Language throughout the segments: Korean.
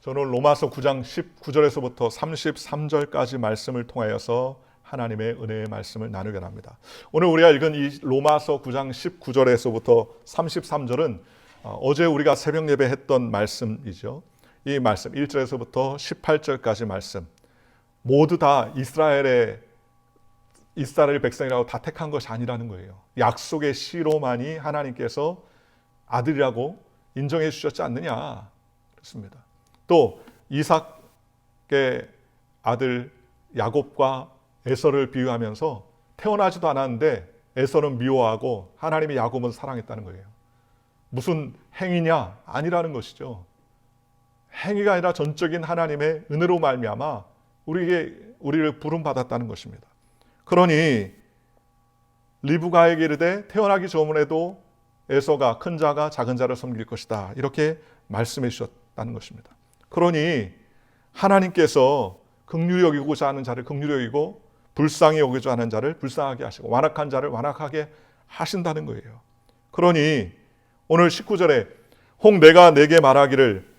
저는 로마서 9장 19절에서부터 33절까지 말씀을 통하여서 하나님의 은혜의 말씀을 나누게 합니다. 오늘 우리가 읽은 이 로마서 9장 19절에서부터 33절은 어제 우리가 새벽 예배 했던 말씀이죠. 이 말씀 1절에서부터 18절까지 말씀 모두 다 이스라엘 백성이라고 다 택한 것이 아니라는 거예요. 약속의 씨로만이 하나님께서 아들이라고 인정해 주셨지 않느냐 그렇습니다. 또 이삭의 아들 야곱과 에서를 비유하면서 태어나지도 않았는데 에서는 미워하고 하나님이 야곱은 사랑했다는 거예요. 무슨 행위냐? 아니라는 것이죠. 행위가 아니라 전적인 하나님의 은혜로 말미암아 우리를 부름받았다는 것입니다. 그러니 리브가에게 이르되 태어나기 전에도 에서가 큰 자가 작은 자를 섬길 것이다. 이렇게 말씀해 주셨다는 것입니다. 그러니 하나님께서 긍휼히 여기고자 하는 자를 긍휼히 여기고 불쌍히 여기고자 하는 자를 불쌍하게 하시고 완악한 자를 완악하게 하신다는 거예요. 그러니 오늘 19절에 혹 내가 내게 말하기를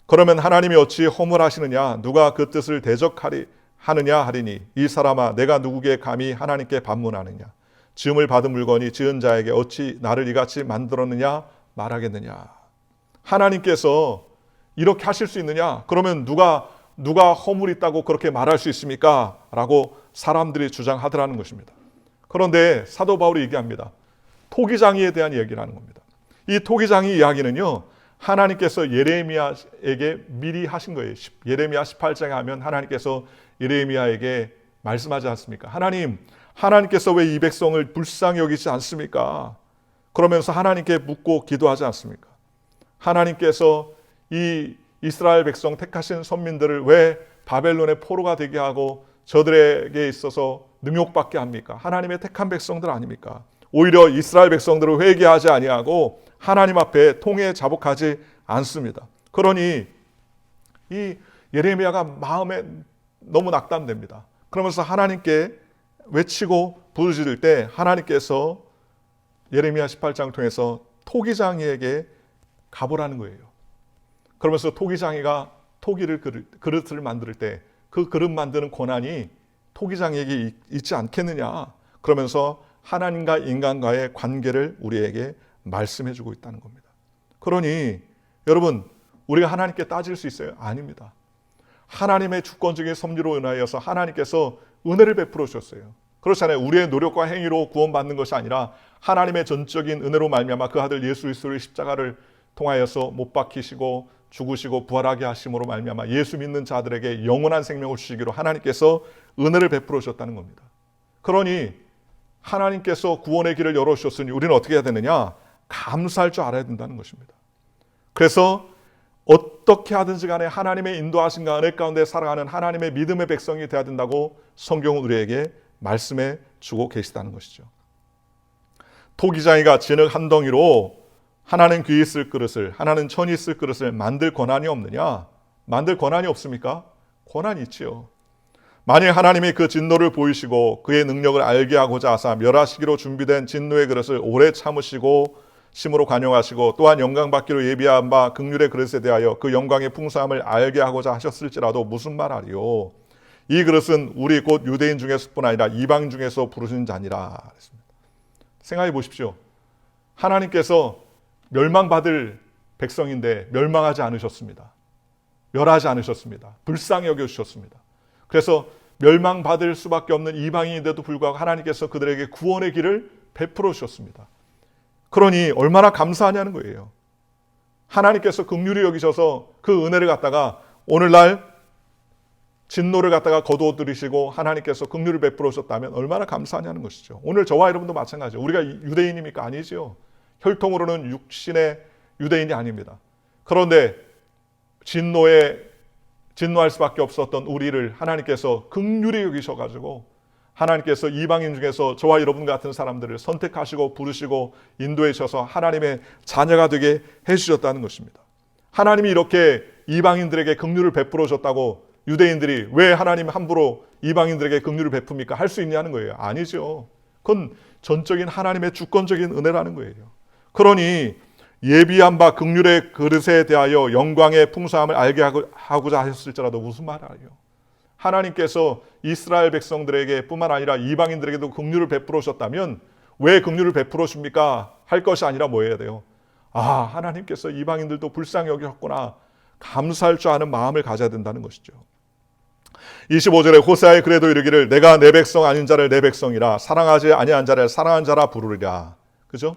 그러면 하나님이 어찌 허물하시느냐 누가 그 뜻을 대적하느냐 하리니 이 사람아 내가 누구게 감히 하나님께 반문하느냐 지음을 받은 물건이 지은 자에게 어찌 나를 이같이 만들었느냐 말하겠느냐. 하나님께서 이렇게 하실 수 있느냐? 그러면 누가 허물 있다고 그렇게 말할 수 있습니까? 라고 사람들이 주장하더라는 것입니다. 그런데 사도 바울이 얘기합니다. 토기장이에 대한 얘기를 하는 겁니다. 이 토기장이 이야기는요. 하나님께서 예레미야에게 미리 하신 거예요. 예레미야 18장에 하면 하나님께서 예레미야에게 말씀하지 않습니까? 하나님께서 왜 이 백성을 불쌍히 여기지 않습니까? 그러면서 하나님께 묻고 기도하지 않습니까? 하나님께서 이 이스라엘 백성 택하신 선민들을 왜 바벨론의 포로가 되게 하고 저들에게 있어서 능욕받게 합니까? 하나님의 택한 백성들 아닙니까? 오히려 이스라엘 백성들을 회개하지 아니하고 하나님 앞에 통에 자복하지 않습니다. 그러니 이 예레미야가 마음에 너무 낙담됩니다. 그러면서 하나님께 외치고 부르짖을 때 하나님께서 예레미야 18장을 통해서 토기장이에게 가보라는 거예요. 그러면서 토기장이가 그릇을 만들 때 그 그릇 만드는 권한이 토기장이에게 있지 않겠느냐. 그러면서 하나님과 인간과의 관계를 우리에게 말씀해 주고 있다는 겁니다. 그러니 여러분 우리가 하나님께 따질 수 있어요? 아닙니다. 하나님의 주권적인 섭리로 인하여서 하나님께서 은혜를 베풀어 주셨어요. 그렇잖아요. 우리의 노력과 행위로 구원받는 것이 아니라 하나님의 전적인 은혜로 말미암아 그 아들 예수 그리스도의 십자가를 통하여서 못 박히시고 죽으시고 부활하게 하심으로 말미암아 예수 믿는 자들에게 영원한 생명을 주시기로 하나님께서 은혜를 베풀어 주셨다는 겁니다. 그러니 하나님께서 구원의 길을 열어주셨으니 우리는 어떻게 해야 되느냐? 감사할 줄 알아야 된다는 것입니다. 그래서 어떻게 하든지 간에 하나님의 인도하심과 은혜 가운데 살아가는 하나님의 믿음의 백성이 되어야 된다고 성경은 우리에게 말씀해 주고 계시다는 것이죠. 토기장이가 진흙 한 덩이로 하나는 귀 있을 그릇을 하나는 천이 있을 그릇을 만들 권한이 없느냐? 만들 권한이 없습니까? 권한이 있지요. 만일 하나님이 그 진노를 보이시고 그의 능력을 알게 하고자 하사 멸하시기로 준비된 진노의 그릇을 오래 참으시고 심으로 관용하시고 또한 영광 받기로 예비한 바 긍휼의 그릇에 대하여 그 영광의 풍성함을 알게 하고자 하셨을지라도 무슨 말하리요? 이 그릇은 우리 곧 유대인 중에서뿐 아니라 이방 중에서 부르신 자니라. 생각해 보십시오. 하나님께서 멸망받을 백성인데 멸망하지 않으셨습니다. 멸하지 않으셨습니다. 불쌍히 여겨주셨습니다. 그래서 멸망받을 수밖에 없는 이방인인데도 불구하고 하나님께서 그들에게 구원의 길을 베풀어 주셨습니다. 그러니 얼마나 감사하냐는 거예요. 하나님께서 긍휼히 여기셔서 그 은혜를 갖다가 오늘날 진노를 갖다가 거두어들이시고 하나님께서 긍휼을 베풀어 주셨다면 얼마나 감사하냐는 것이죠. 오늘 저와 여러분도 마찬가지죠. 우리가 유대인입니까? 아니죠. 혈통으로는 육신의 유대인이 아닙니다. 그런데 진노할 수밖에 없었던 우리를 하나님께서 긍휼히 여기셔가지고 하나님께서 이방인 중에서 저와 여러분 같은 사람들을 선택하시고 부르시고 인도해 주셔서 하나님의 자녀가 되게 해주셨다는 것입니다. 하나님이 이렇게 이방인들에게 긍휼을 베풀어 줬다고 유대인들이 왜 하나님 함부로 이방인들에게 긍휼을 베풉니까? 할 수 있냐는 거예요. 아니죠. 그건 전적인 하나님의 주권적인 은혜라는 거예요. 그러니 예비한 바 긍휼의 그릇에 대하여 영광의 풍성함을 알게 하고자 하셨을지라도 무슨 말이에요? 하나님께서 이스라엘 백성들에게 뿐만 아니라 이방인들에게도 긍휼을 베풀어 주셨다면 왜 긍휼을 베풀어 줍니까? 할 것이 아니라 뭐 해야 돼요? 아, 하나님께서 이방인들도 불쌍히 여기셨구나. 감사할 줄 아는 마음을 가져야 된다는 것이죠. 25절에 호세아에 그래도 이르기를 내가 내 백성 아닌 자를 내 백성이라 사랑하지 아니한 자를 사랑한 자라 부르리라. 그죠?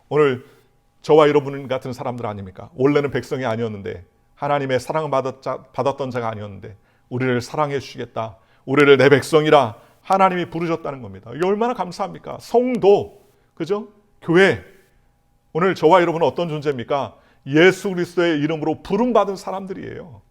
오늘 저와 여러분 같은 사람들 아닙니까? 원래는 백성이 아니었는데 하나님의 사랑을 받았던 자가 아니었는데 우리를 사랑해 주시겠다. 우리를 내 백성이라 하나님이 부르셨다는 겁니다. 이게 얼마나 감사합니까? 성도, 그죠? 교회. 오늘 저와 여러분은 어떤 존재입니까? 예수 그리스도의 이름으로 부름받은 사람들이에요.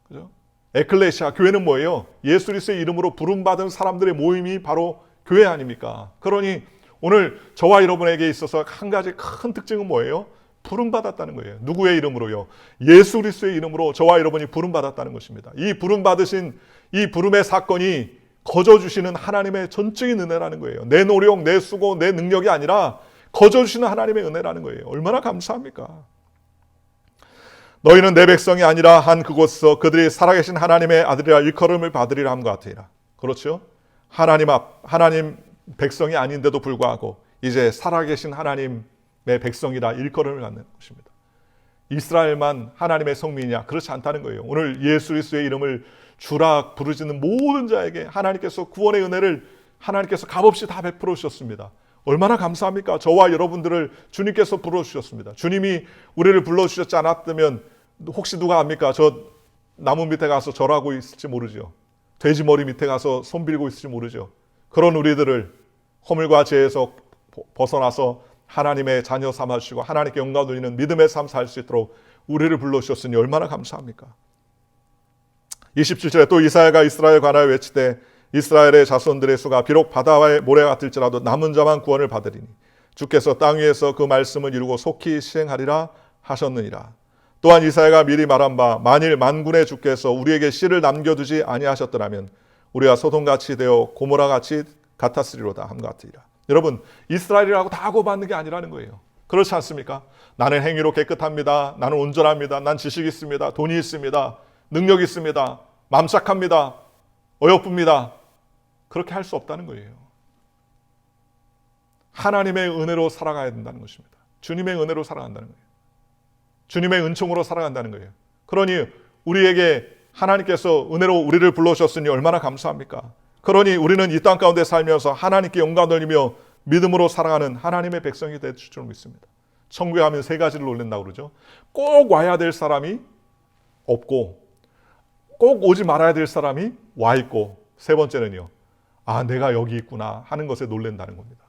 그죠? 에클레시아, 교회는 뭐예요? 예수 그리스도의 이름으로 부름받은 사람들의 모임이 바로 교회 아닙니까? 그러니 오늘 저와 여러분에게 있어서 한 가지 큰 특징은 뭐예요? 부름받았다는 거예요. 누구의 이름으로요? 예수 그리스도의 이름으로 저와 여러분이 부름받았다는 것입니다. 이 부름받으신 이 부름의 사건이 거저주시는 하나님의 전적인 은혜라는 거예요. 내 노력, 내 수고, 내 능력이 아니라 거저주시는 하나님의 은혜라는 거예요. 얼마나 감사합니까? 너희는 내 백성이 아니라 한 그곳에서 그들이 살아계신 하나님의 아들이라 일컬음을 받으리라 함과 같으리라. 그렇죠? 하나님 백성이 아닌데도 불구하고 이제 살아계신 하나님의 백성이라 일컬음을 받는 것입니다. 이스라엘만 하나님의 성민이냐? 그렇지 않다는 거예요. 오늘 예수 그리스도의 이름을 주라 부르짖는 모든 자에게 하나님께서 구원의 은혜를 하나님께서 값없이 다 베풀어 주셨습니다. 얼마나 감사합니까? 저와 여러분들을 주님께서 불러주셨습니다. 주님이 우리를 불러주셨지 않았다면 혹시 누가 압니까? 저 나무 밑에 가서 절하고 있을지 모르죠. 돼지 머리 밑에 가서 손 빌고 있을지 모르죠. 그런 우리들을 허물과 죄에서 벗어나서 하나님의 자녀 삼아주시고 하나님께 영광 돌리는 믿음의 삶 살 수 있도록 우리를 불러주셨으니 얼마나 감사합니까? 27절에 또 이사야가 이스라엘 관하여 외치되 이스라엘의 자손들의 수가 비록 바다의 모래 같을지라도 남은 자만 구원을 받으리니 주께서 땅 위에서 그 말씀을 이루고 속히 시행하리라 하셨느니라. 또한 이사야가 미리 말한 바 만일 만군의 주께서 우리에게 씨를 남겨두지 아니하셨더라면 우리가 소돔같이 되어 고모라같이 같았으리로다 함과 같으리라. 여러분, 이스라엘이라고 다 고받는 게 아니라는 거예요. 그렇지 않습니까? 나는 행위로 깨끗합니다. 나는 온전합니다. 난 지식이 있습니다. 돈이 있습니다. 능력이 있습니다. 마음 착합니다. 어여쁩니다. 그렇게 할 수 없다는 거예요. 하나님의 은혜로 살아가야 된다는 것입니다. 주님의 은혜로 살아간다는 거예요. 주님의 은총으로 살아간다는 거예요. 그러니 우리에게 하나님께서 은혜로 우리를 불러주셨으니 얼마나 감사합니까? 그러니 우리는 이 땅 가운데 살면서 하나님께 영광 돌리며 믿음으로 살아가는 하나님의 백성이 될 줄 믿습니다. 천국에 가면 세 가지를 놀린다고 그러죠. 꼭 와야 될 사람이 없고 꼭 오지 말아야 될 사람이 와 있고 세 번째는요. 아, 내가 여기 있구나 하는 것에 놀란다는 겁니다.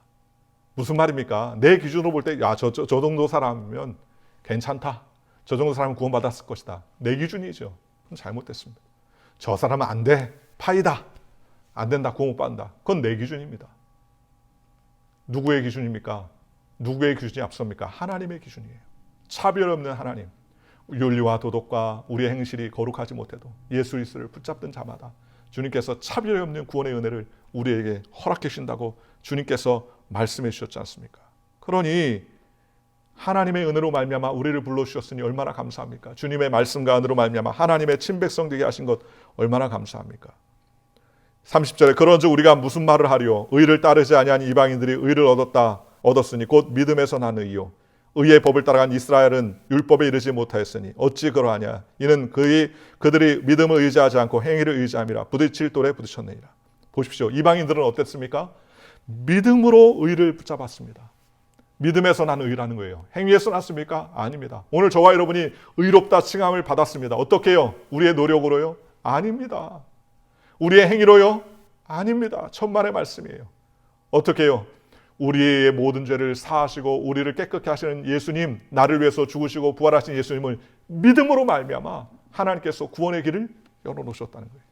무슨 말입니까? 내 기준으로 볼 때 야, 저 정도 사람이면 괜찮다. 저 정도 사람은 구원받았을 것이다. 내 기준이죠. 그건 잘못됐습니다. 저 사람은 안 돼. 파이다. 안 된다. 구원 못 받는다. 그건 내 기준입니다. 누구의 기준입니까? 누구의 기준이 앞섭니까? 하나님의 기준이에요. 차별 없는 하나님. 윤리와 도덕과 우리의 행실이 거룩하지 못해도 예수 그리스도를 붙잡던 자마다 주님께서 차별 없는 구원의 은혜를 우리에게 허락해 주신다고 주님께서 말씀해 주셨지 않습니까? 그러니 하나님의 은혜로 말미암아 우리를 불러주셨으니 얼마나 감사합니까? 주님의 말씀과 은혜로 말미암아 하나님의 친백성 되게 하신 것 얼마나 감사합니까? 30절에 그런즉 우리가 무슨 말을 하리요? 의를 따르지 아니한 이방인들이 의를 얻었으니 곧 믿음에서 난 의요. 의의 법을 따라간 이스라엘은 율법에 이르지 못하였으니 어찌 그러하냐? 이는 그들이 믿음을 의지하지 않고 행위를 의지함이라 부딪힐 돌에 부딪혔느니라. 보십시오. 이방인들은 어땠습니까? 믿음으로 의를 붙잡았습니다. 믿음에서 난 의라는 거예요. 행위에서 났습니까? 아닙니다. 오늘 저와 여러분이 의롭다 칭함을 받았습니다. 어떻게 해요? 우리의 노력으로요? 아닙니다. 우리의 행위로요? 아닙니다. 천만의 말씀이에요. 어떻게 해요? 우리의 모든 죄를 사하시고 우리를 깨끗게 하시는 예수님, 나를 위해서 죽으시고 부활하신 예수님을 믿음으로 말미암아 하나님께서 구원의 길을 열어놓으셨다는 거예요.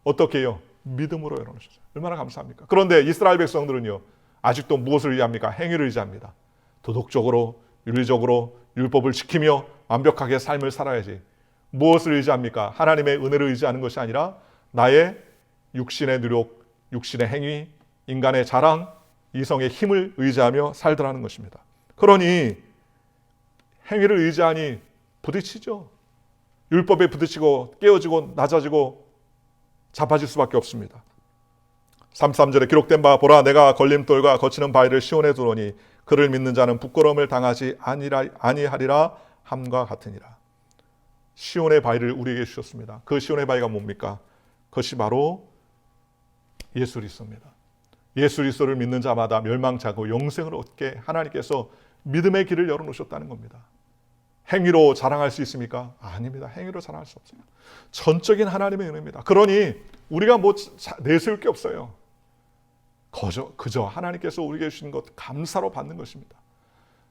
어떻게 해요? 믿음으로 열어놓으셨어요. 얼마나 감사합니까? 그런데 이스라엘 백성들은요, 아직도 무엇을 의지합니까? 행위를 의지합니다. 도덕적으로, 윤리적으로 율법을 지키며 완벽하게 삶을 살아야지. 무엇을 의지합니까? 하나님의 은혜를 의지하는 것이 아니라 나의 육신의 노력, 육신의 행위, 인간의 자랑, 이성의 힘을 의지하며 살더라는 것입니다. 그러니 행위를 의지하니 부딪히죠. 율법에 부딪히고 깨어지고 낮아지고 자빠질 수밖에 없습니다. 33절에 기록된 바 보라 내가 걸림돌과 거치는 바위를 시온에 두노니 그를 믿는 자는 부끄러움을 당하지 아니하리라 함과 같으니라. 시온의 바위를 우리에게 주셨습니다. 그 시온의 바위가 뭡니까? 그것이 바로 예수 그리스도입니다. 예수 그리스도를 믿는 자마다 멸망치 않고 영생을 얻게 하나님께서 믿음의 길을 열어놓으셨다는 겁니다. 행위로 자랑할 수 있습니까? 아닙니다. 행위로 자랑할 수 없어요. 전적인 하나님의 은혜입니다. 그러니 우리가 뭐 내세울 게 없어요. 그저 하나님께서 우리에게 주신 것 감사로 받는 것입니다.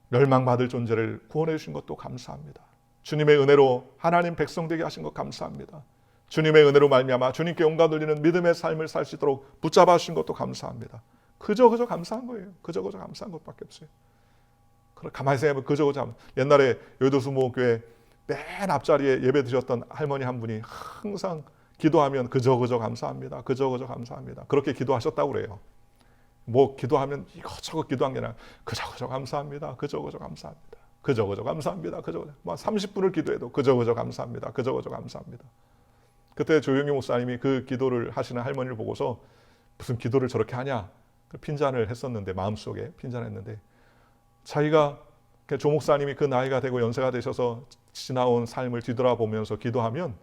멸망받을 존재를 구원해 주신 것도 감사합니다. 주님의 은혜로 하나님 백성 되게 하신 것 감사합니다. 주님의 은혜로 말미암아 주님께 영광 돌리는 믿음의 삶을 살 수 있도록 붙잡아 주신 것도 감사합니다. 그저 감사한 거예요. 그저 감사한 것밖에 없어요. 가만히 생각해보면 그저 옛날에 여의도수목교회 맨 앞자리에 예배 드셨던 할머니 한 분이 항상 기도하면 그저 감사합니다. 그저 감사합니다. 그렇게 기도하셨다고 그래요. 뭐 기도하면 이것저것 기도한 게 아니라 그저 감사합니다. 그저 감사합니다. 그저 감사합니다. 그저 30분을 기도해도 그저 감사합니다. 그저 감사합니다. 그때 조영희 목사님이 그 기도를 하시는 할머니를 보고서 무슨 기도를 저렇게 하냐 핀잔을 했었는데 마음속에 핀잔했는데 자기가 조 목사님이 그 나이가 되고 연세가 되셔서 지나온 삶을 뒤돌아보면서 기도하면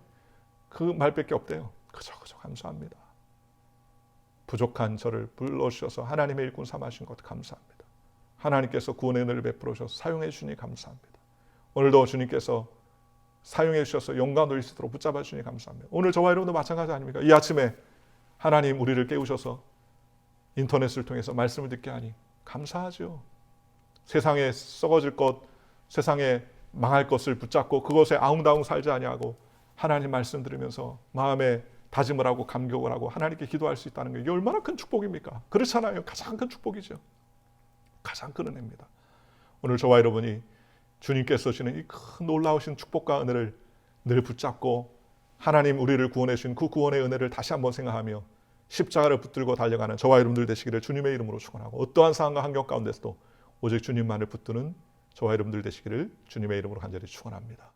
그 말밖에 없대요. 그저 감사합니다. 부족한 저를 불러주셔서 하나님의 일꾼 삼으신 것 감사합니다. 하나님께서 구원의 은혜를 베풀어 주셔서 사용해 주시니 감사합니다. 오늘도 주님께서 사용해 주셔서 영광 돌릴 수 있도록 붙잡아 주시니 감사합니다. 오늘 저와 여러분도 마찬가지 아닙니까? 이 아침에 하나님 우리를 깨우셔서 인터넷을 통해서 말씀을 듣게 하니 감사하죠. 세상에 썩어질 것, 세상에 망할 것을 붙잡고 그것에 아웅다웅 살지 아니하고 하나님 말씀 들으면서 마음에 다짐을 하고 감격을 하고 하나님께 기도할 수 있다는 게 이게 얼마나 큰 축복입니까? 그렇잖아요. 가장 큰 축복이죠. 가장 큰 은혜입니다. 오늘 저와 여러분이 주님께서 주시는 이 큰 놀라우신 축복과 은혜를 늘 붙잡고 하나님 우리를 구원해 주신 그 구원의 은혜를 다시 한번 생각하며 십자가를 붙들고 달려가는 저와 여러분들 되시기를 주님의 이름으로 축원하고 어떠한 상황과 환경 가운데서도 오직 주님만을 붙드는 저와 여러분들 되시기를 주님의 이름으로 간절히 축원합니다.